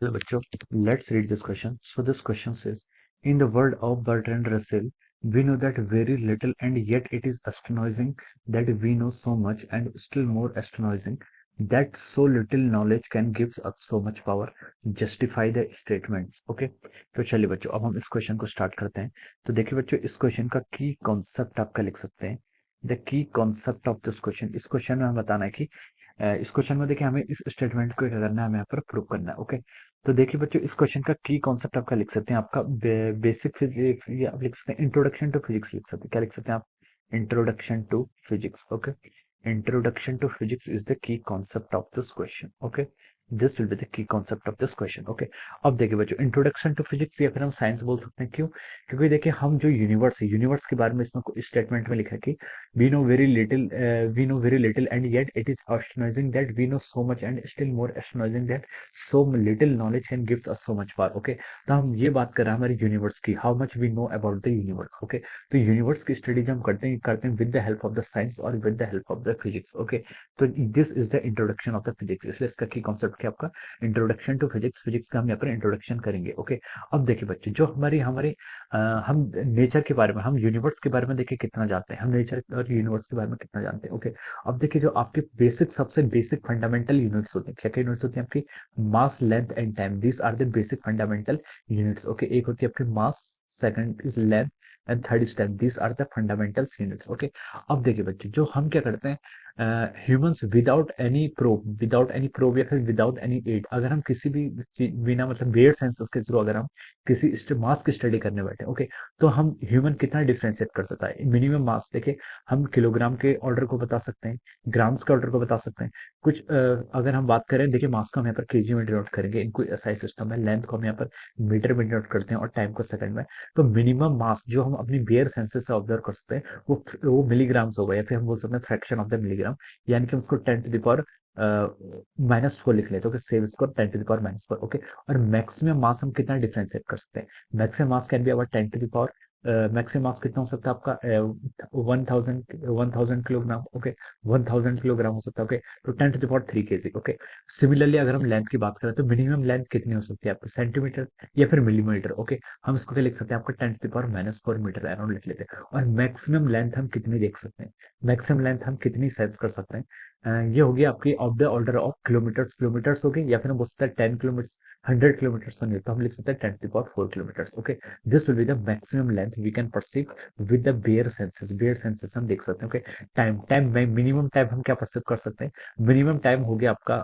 Hello, बच्चों. Let's read this question. So this question says, in the word of Bertrand Russell, we know that very little, and yet it is astonishing that we know so much, and still more astonishing that so little knowledge can give us so much power. Justify the statements. Okay. तो चलिए बच्चों, अब हम इस question को start करते हैं. तो देखिए बच्चों, इस क्वेश्चन का की कॉन्सेप्ट आपका लिख सकते हैं. The key concept of this question. इस क्वेश्चन में हमें बताना है कि इस क्वेश्चन में देखिए हमें इस स्टेटमेंट को क्या करना है, हमें यहाँ पर प्रूव करना है. ओके. तो देखिए बच्चों, इस क्वेश्चन का की कॉन्सेप्ट आपका लिख सकते हैं, आपका बेसिक फिजिक्स, या आप लिख सकते हैं इंट्रोडक्शन टू फिजिक्स लिख सकते हैं. क्या लिख सकते हैं आप? Introduction to physics. Okay. Introduction to physics is the key concept of this question. Okay. This will be the key concept of this question. Okay. अब देखिए बच्चों, इंट्रोडक्शन टू फिजिक्स या फिर हम साइंस बोल सकते हैं. क्यों? क्योंकि देखिए हम जो यूनिवर्स है, यूनिवर्स के बारे में इसमें स्टेटमेंट में लिखा है कि we know very little, and yet it is astonishing that we know so much, and still more astonishing that so little knowledge can gives us so much power. Okay. तो हम ये बात कर रहे हैं हमारे यूनिवर्स की, how much we know about the universe. Okay. तो यूनिवर्स की स्टडी जो हम करते हैं with the help of the science और with the help of the physics. Okay. तो this is the introduction of the physics. इसलिए इसका की कॉन्सेप्ट क्या आपका? Introduction to physics. फिजिक्स का हम यहाँ पर इंट्रोडक्शन करेंगे. ओके. अब देखिए बच्चे, जो हमारी हमारे हम नेचर के बारे में, हम यूनिवर्स के बारे में देखिए कितना जानते हैं, हम नेचर और यूनिवर्स के बारे में कितना जानते हैं. ओके. अब देखिए, जो आपके बेसिक, सबसे बेसिक फंडामेंटल यूनिट्स होते हैं, क्या क्या यूनिट्स होती हैं आपकी? Mass, length and time. This are the basic fundamental units. Okay. एक होती है आपकी mass, second is length, and third is time. This are the fundamental units. Okay. अब देखिए बच्चे, जो हम क्या करते हैं, ह्यूमंस विदाउट एनी प्रोब या फिर विदाउट एनी एड, अगर हम किसी भी बिना मतलब वेयर सेंसस के थ्रू अगर हम किसी मास की स्टडी करने बैठे. ओके. तो हम ह्यूमन कितना डिफरेंशिएट कर सकता है? मिनिमम मास देखिए, हम किलोग्राम के ऑर्डर को बता सकते हैं, ग्राम्स के ऑर्डर को बता सकते हैं. कुछ अगर हम बात करें, देखिए मास को हम यहाँ पर केजी में डिनोट करेंगे, इनको एसआई सिस्टम है. लेंथ को हम यहाँ पर मीटर में डिनोट करते हैं और टाइम को सेकंड में. तो मिनिमम मास जो हम अपनी बेयर सेंसेस से ऑब्जर्व कर सकते हैं, वो मिलीग्राम्स होगा, या फिर हम बोल सकते हैं फ्रैक्शन ऑफ द मिलीग्राम. यानी कि हम उसको 10 टू द पावर -4 लिख लेते हैं. ओके. सेव इसको 10 टू द पावर -4. ओके. और मैक्सिमम मास हम कितना डिफरेंशिएट कर सकते हैं? Maximum mass can be our 10 to the power, maximum mass कितना हो सकता है आपका? 1000 किलोग्राम. ओके. 1000 किलोग्राम हो सकता है. ओके. तो 10 to the power 3 kg. Okay. Similarly अगर हम लेंथ की बात करें, तो मिनिमम लेंथ कितनी हो सकती है आपकी? सेंटीमीटर या फिर मिलीमीटर. ओके. हम इसको क्या लिख सकते हैं? आपका 10 to the power -4 metre around लिख लेते हैं. और मैक्सिमम लेंथ हम कितनी देख सकते हैं? मैक्सिमम लेंथ हम कितनी सेंस कर सकते हैं? ये होगी आपकी of the order of kilometres. Kilometres होगी, या फिर हम बोल सकते हैं 10 किलोमीटर, 100 किलोमीटर्स होंगे, तो हम लिख सकते हैं 10 to the power 4 kilometres. Okay. This will be the maximum length we can perceive with the bare senses. Bare senses हम देख सकते हैं. ओके. टाइम टाइम में मिनिमम टाइम हम क्या परसीव कर सकते हैं? मिनिमम टाइम हो गया आपका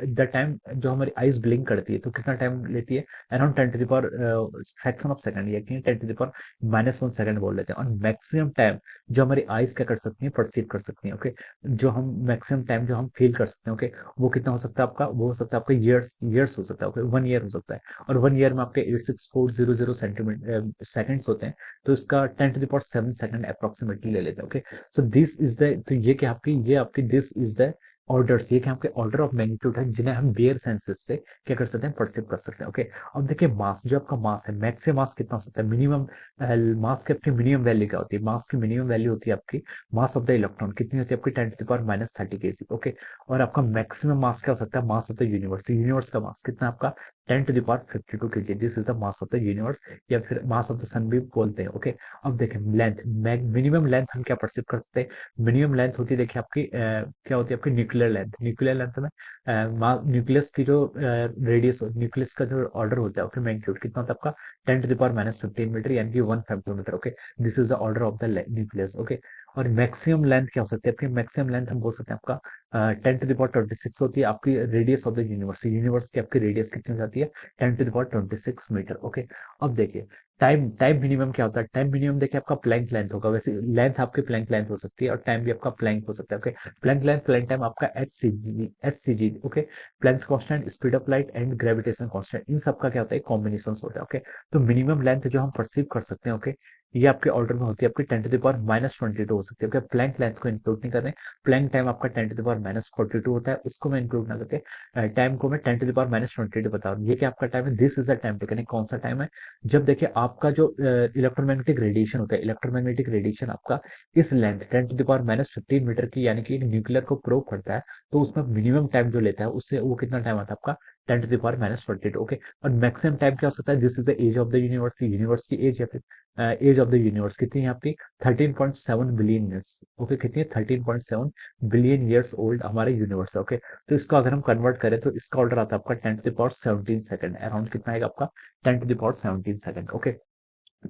द टाइम जो हमारी आइज ब्लिंक करती है, तो कितना टाइम लेती है? Around 10 to the power fraction of second, या 10 टू द पावर -1 सेकंड बोल लेते हैं. और मैक्सिमम टाइम जो हमारी आइज क्या कर सकती है? परसीव कर सकती है. ओके. जो हम मैक्सिमम टाइम जो हम फील कर सकते हैं. ओके. वो कितना हो सकता है आपका? वो हो सकता है आपका ईयर्स. ईयर्स हो सकता है. ओके. 1 ईयर हो सकता है. और 1 ईयर में आपके 86400 सेंटीमीटर सेकंड्स होते हैं. तो इसका 10 to the power 7 second approximately ले लेते हैं. Okay. So this is the, तो ये आपकी दिस इज द ऑर्डर्स. ये क्या आपके ऑर्डर ऑफ मैग्नीट्यूड है, जिन्हें हम बेयर सेंसेस से क्या कर सकते हैं? परसीव कर सकते हैं. ओके. अब देखिए मास, जो आपका मास है, मैक्सिमम मास कितना हो सकता है? मिनिमम मास की आपकी मिनिमम वैल्यू क्या होती है? मास की मिनिमम वैल्यू होती है आपकी मास ऑफ द इलेक्ट्रॉन. कितनी होती है आपकी? 10 to the power -30 kg. Okay. और आपका मैक्सिमम मास क्या हो सकता है? Mass of the universe. Universe का मास कितना है आपका? 10 to the power 52 kg. This is the mass of the universe, या फिर मास ऑफ द सन भी बोलते हैं. ओके. अब देखें लेंथ, मिनिमम लेंथ हम क्या परसीव कर सकते हैं? मिनिमम लेंथ होती है देखिए आपकी क्या होती है आपकी? Nuclear length. न्यूक्लियर लेंथ में न्यूक्लियस की जो रेडियस, न्यूक्लियस का जो ऑर्डर होता है, ओके, मैग्नीट्यूड कितना होता है आपका? 10 टू द पावर -15 मीटर, यानी कि 1 femtometer. Okay. This is the order of the nucleus. Okay. और मैक्सिमम लेंथ क्या हो सकती है आपकी? मैक्सिमम लेंथ हम बोल सकते हैं आपका 10 टू द पावर 26 होती है आपकी radius of the universe. Universe की आपकी रेडियस कितनी हो जाती है? 10 to the power 26 metre. Okay. अब देखिए टाइम, टाइम मिनिमम क्या होता है? टाइम मिनिमम देखिए आपका प्लैंक लेंथ होगा. वैसे लेंथ आपकी प्लैंक लेंथ हो सकती है, और टाइम भी आपका प्लैंक हो सकता है. Okay. Planck length, Planck time आपका H C G. Okay. Planck's constant, speed of light and gravitation constant, इन सब का क्या होता है? कॉम्बिनेशन होता है. ओके. तो मिनिमम लेंथ जो हम परसीव कर सकते हैं, ओके, ये आपके ऑर्डर में होती है आपकी 10 टू द पावर -22 हो सकती है. ओके. प्लैंक लेंथ को इंक्लूड नहीं कर रहे हैं. प्लैंक टाइम आपका 10 टू द पावर -42 होता है, उसको मैं इंक्लूड ना करके टाइम को मैं 10 टू द पावर -22 बता रहा हूँ. ये क्या आपका टाइम है? This is the time taken. कौन सा टाइम है? जब देखिए आपका जो इलेक्ट्रोमैग्नेटिक रेडिएशन होता है, इलेक्ट्रोमैग्नेटिक रेडिएशन आपका इस length 10 to the power -15 metre की, यानी कि न्यूक्लियर को प्रोब करता है, तो उसमें मिनिमम टाइम जो लेता है, उससे वो कितना टाइम आता है आपका? 10⁻²2, ओके। और मैक्सिमम टाइम क्या हो सकता है, this is the age of the universe, universe की एज, या फिर एज ऑफ द यूनिवर्स कितनी है आपकी, 13.7 बिलियन ईयर्स, ओके। कितनी है, 13.7 बिलियन ईयर्स ओल्ड हमारा यूनिवर्स है, ओके। तो इसको अगर हम कन्वर्ट करें तो इसका ऑर्डर आता है आपका 10⁻17 अराउंड कितना आएगा आपका, 10⁻17, ओके।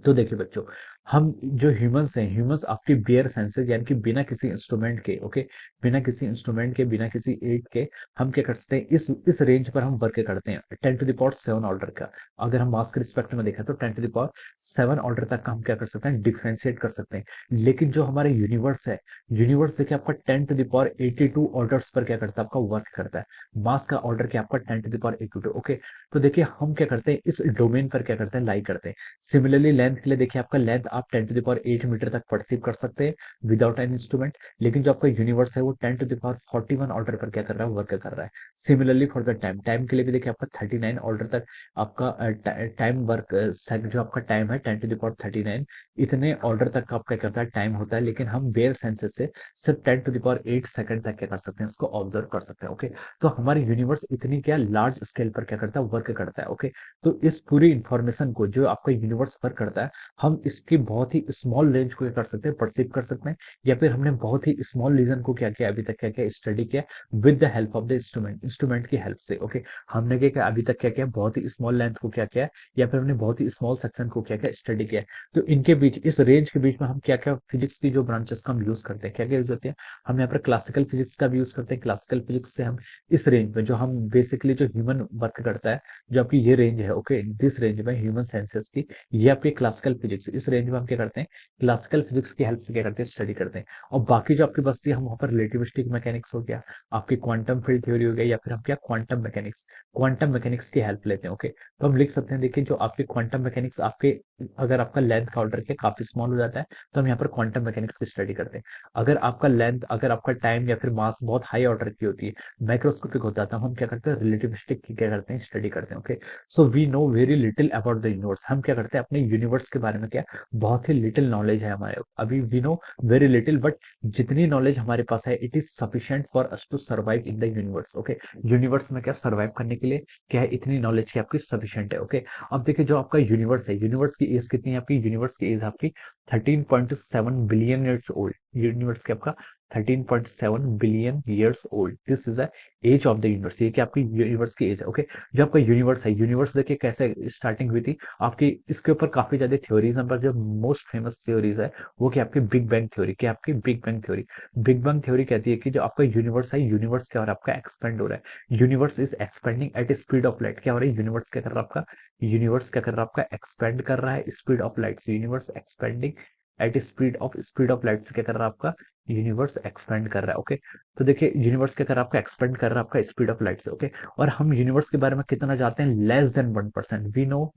तो देखिए बच्चों, हम जो ह्यूमंस हैं, ह्यूमंस आपकी बेयर सेंसेस यानी कि बिना किसी इंस्ट्रूमेंट के, ओके, बिना किसी इंस्ट्रूमेंट के, बिना किसी एड के हम क्या कर सकते हैं, इस रेंज पर हम वर्क करते हैं 10⁻7 ऑर्डर का। अगर हम मास के रिस्पेक्ट में देखें तो 10⁻7 ऑर्डर तक का हम क्या कर सकते हैं, डिफ्रेंशिएट कर सकते हैं। लेकिन जो हमारे यूनिवर्स है, यूनिवर्स देखिए आपका 10⁻82 ऑर्डर्स पर क्या करता है, आपका वर्क करता है। मास का ऑर्डर क्या आपका 10⁻82, ओके। तो देखिए हम क्या करते हैं, इस डोमेन पर क्या करते हैं, लाई करते हैं। सिमिलरली लेंथ के लिए देखिए आपका लेंथ आप 10⁸ मीटर तक परसीव कर सकते हैं विदाउट एन इंस्ट्रूमेंट। लेकिन जो आपका यूनिवर्स है वो 10⁻41 ऑर्डर पर क्या कर रहा है, वर्क कर रहा है। Similarly for the time, time के लिए भी देखिए आपका 39 ऑर्डर तक आपका टाइम वर्क, जो आपका टाइम है 10⁻39, इतने ऑर्डर तक का आपका क्या करता है, टाइम होता है। लेकिन हम बेयर सेंसेस से सिर्फ 10⁸ सेकंड तक क्या कर सकते हैं, इसको ऑब्जर्व कर सकते हैं, ओके। तो हमारे यूनिवर्स इतनी क्या लार्ज स्केल पर क्या करता है, वर्क करता है, ओके। तो इस पूरी इंफॉर्मेशन को जो आपका यूनिवर्स वर्क करता है, हम इसकी बहुत ही स्मॉल रेंज को क्या कर सकते हैं, परसीव कर सकते हैं। या फिर हमने बहुत ही स्मॉल रीजन को क्या किया, अभी तक क्या किया, स्टडी किया with the help of the instrument, instrument की हेल्प से, ओके। हमने क्या किया, अभी तक क्या किया, बहुत ही स्मॉल लेंथ को क्या किया, या फिर हमने बहुत ही स्मॉल सेक्शन को क्या किया, स्टडी किया। तो इनके बीच, इस रेंज के बीच में हम क्या क्या फिजिक्स की जो ब्रांचेस का हम यूज करते हैं, क्या क्या यूज होते हैं, हम यहाँ पर क्लासिकल फिजिक्स का भी यूज करते हैं। क्लासिकल फिजिक्स से हम इस रेंज में जो हम बेसिकली जो ह्यूमन वर्क करता है, जो आपकी ये रेंज है, ओके, दिस रेंज में ह्यूमन साइंसेस की, ये आपकी क्लासिकल फिजिक्स, इस रेंज में हम क्या करते हैं, क्लासिकल फिजिक्स की हेल्प से क्या करते हैं, स्टडी करते हैं। और बाकी जो आपकी बचती है, हम वहाँ पर रिलेटिविस्टिक मैकेनिक्स हो गया, आपकी क्वांटम फील्ड थ्योरी हो गया, या फिर हम क्या क्वांटम मैकेनिक्स की हेल्प लेते हैं, ओके। तो हम लिख सकते हैं, देखिए जो आपके क्वांटम मैकेनिक्स आपके, अगर आपका लेंथ का ऑर्डर क्या काफी स्मॉल हो जाता है, तो हम यहाँ पर क्वांटम मैकेनिक्स की स्टडी करते हैं। अगर आपका लेंथ, अगर आपका टाइम या फिर मास बहुत हाई ऑर्डर की होती है, माइक्रोस्कोपिक होता है, तो हम क्या करते हैं, रिलेटिविस्टिक की क्या करते हैं, स्टडी करते हैं, okay. So we know very little about the universe, हम क्या करते हैं, अपने यूनिवर्स के बारे में क्या बहुत ही लिटिल नॉलेज है हमारे अभी, we know very little, but जितनी नॉलेज हमारे पास है, it is sufficient for us to survive in the universe, okay. Universe में क्या सर्वाइव करने के लिए क्या है, इतनी नॉलेज की आपकी सफिशिएंट है, ओके। अब देखिए जो आपका यूनिवर्स है, यूनिवर्स की एज कितनी है आपकी, यूनिवर्स की एज आपकी 13.7 बिलियन ईयर्स ओल्ड, यूनिवर्स की आपका 13.7 billion years old, this is the age of the universe, ये कि आपकी यूनिवर्स की एज है, ओके। जो आपका यूनिवर्स है, यूनिवर्स देखिए कैसे स्टार्टिंग हुई थी आपकी, इसके ऊपर काफी ज्यादा थ्योरीज हैं, पर जो मोस्ट फेमस थ्योरीज है वो कि आपकी बिग बैंग थ्योरी, कि आपकी big bang theory, big bang theory कहती है कि जो आपका यूनिवर्स है, यूनिवर्स क्या हो रहा है, आपका एक्सपेंड हो रहा है, universe is expanding at speed of light, क्या हो रहा है, यूनिवर्स क्या कर रहा है आपका, यूनिवर्स क्या कर रहा है आपका, एक्सपेंड कर रहा है speed of light, universe expanding at speed of light से क्या कर रहा है आपका, यूनिवर्स एक्सपेंड कर रहा है, ओके। तो देखिए यूनिवर्स क्या कर रहा है आपका, एक्सपेंड कर रहा है आपका स्पीड ऑफ लाइट से, ओके। और हम यूनिवर्स के बारे में कितना जानते हैं, less than 1%, we know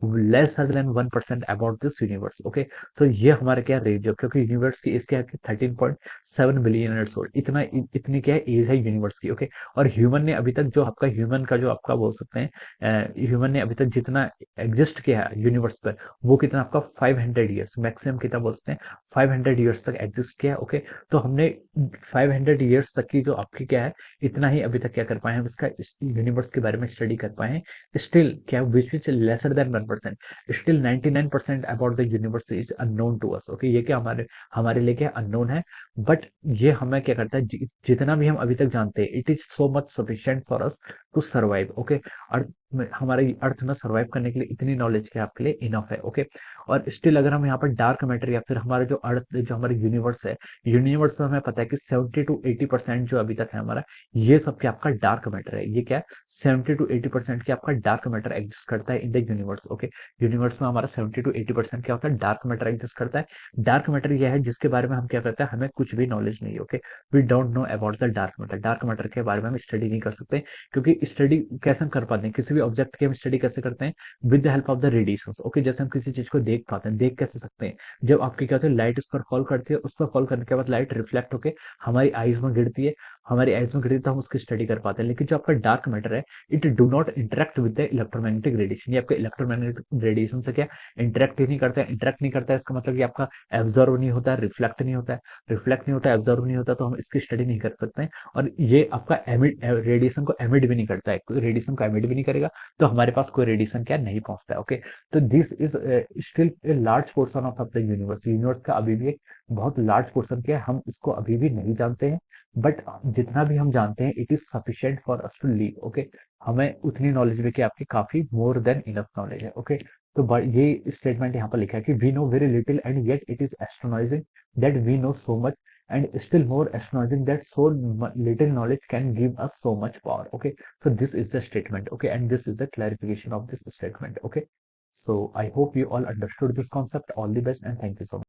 lesser than 1% about this universe, okay. तो ये हमारे क्या रेंज है, क्योंकि यूनिवर्स की एज क्या है, 13.7 बिलियन ईयर्स ओल्ड, इतना इतनी क्या है, एज है यूनिवर्स की, ओके। और ह्यूमन ने अभी तक जो आपका, ह्यूमन का जो आपका बोल सकते हैं, ह्यूमन ने अभी तक जितना एग्जिस्ट किया है यूनिवर्स पर, वो कितना आपका 500 ईयर्स, मैक्सिमम कितना बोल सकते हैं, 500 ईयर्स तक एग्जिस्ट किया है, ओके। तो हमने 500 ईयर्स तक की जो आपकी क्या है, इतना ही अभी तक क्या कर पाए हैं, हम इसका यूनिवर्स के बारे में स्टडी कर पाए हैं। स्टिल क्या, which is lesser than 1%, still 99% about the universe is unknown to us, okay. ये क्या हमारे हमारे लिए क्या अननोन है, बट ये हमें क्या करता है, जितना भी हम अभी तक जानते हैं, it is so much sufficient for us to survive, okay. Earth में, हमारे अर्थ में सर्वाइव करने के लिए इतनी नॉलेज क्या आपके लिए इनफ है, ओके। और स्टिल अगर हम यहाँ पर डार्क मैटर, या फिर हमारा जो अर्थ, जो हमारा यूनिवर्स है, यूनिवर्स में हमें पता है कि 70 to 80% जो अभी तक है हमारा, ये सब क्या आपका डार्क मैटर है, ये क्या है, 70 to 80% की आपका डार्क मैटर एग्जिस्ट करता है इन द यूनिवर्स, ओके। यूनिवर्स में हमारा 70 to 80% क्या होता है, डार्क मैटर एग्जिस्ट करता है। डार्क मैटर यह है जिसके बारे में हम क्या करते हैं, हमें कुछ भी नॉलेज नहीं है, okay. We don't know about the dark matter, dark matter के बारे में हम स्टडी नहीं कर सकते, क्योंकि स्टडी कैसे हम कर पाते हैं, किसी भी ऑब्जेक्ट की हम स्टडी कैसे करते हैं, with the help of the radiation, okay. जैसे हम किसी चीज को देख पाते हैं, देख कैसे सकते हैं, जब आपकी क्या होती है, लाइट उस पर फॉल करती है, उस पर फॉल करने के बाद लाइट रिफ्लेक्ट होकर हमारी आईज में गिरती है, हमारी आइज में गिरती है तो हम उसकी स्टडी कर पाते हैं। लेकिन जो आपका डार्क मैटर है, it do not interact with the electromagnetic radiation. ये आपके इलेक्ट्रोमैग्नेटिक रेडिएशन से क्या इंटरेक्ट ही नहीं करता है। इंटरेक्ट नहीं करता है इसका मतलब कि आपका एब्जॉर्व नहीं होता है, रिफ्लेक्ट नहीं होता है। रिफ्लेक्ट नहीं होता है, एब्जॉर्व नहीं होता, तो हम इसकी स्टडी नहीं कर सकते हैं। और ये आपका एमिट रेडिएशन को एमिट भी नहीं करता है, रेडिएशन को एमिट भी नहीं करेगा, तो हमारे पास कोई रेडिएशन क्या नहीं पहुंचता है। ओके, तो this is still a large portion of the universe. Universe का अभी भी एक बहुत लार्ज पोर्शन क्या है, हम इसको अभी भी नहीं जानते हैं। बट जितना भी हम जानते हैं, it is sufficient for us to live. Okay, हमें उतनी नॉलेज भी कि आपकी काफी मोर देन इनफ नॉलेज है। ओके, तो ये स्टेटमेंट यहाँ पर लिखा है कि we know very little and yet it is astonishing that we know so much, and still more astonishing that so little knowledge can give us so much power. Okay, so this is the statement. Okay, and this is the clarification of this statement. Okay, so I hope you all understood this concept. All the best and thank you so much.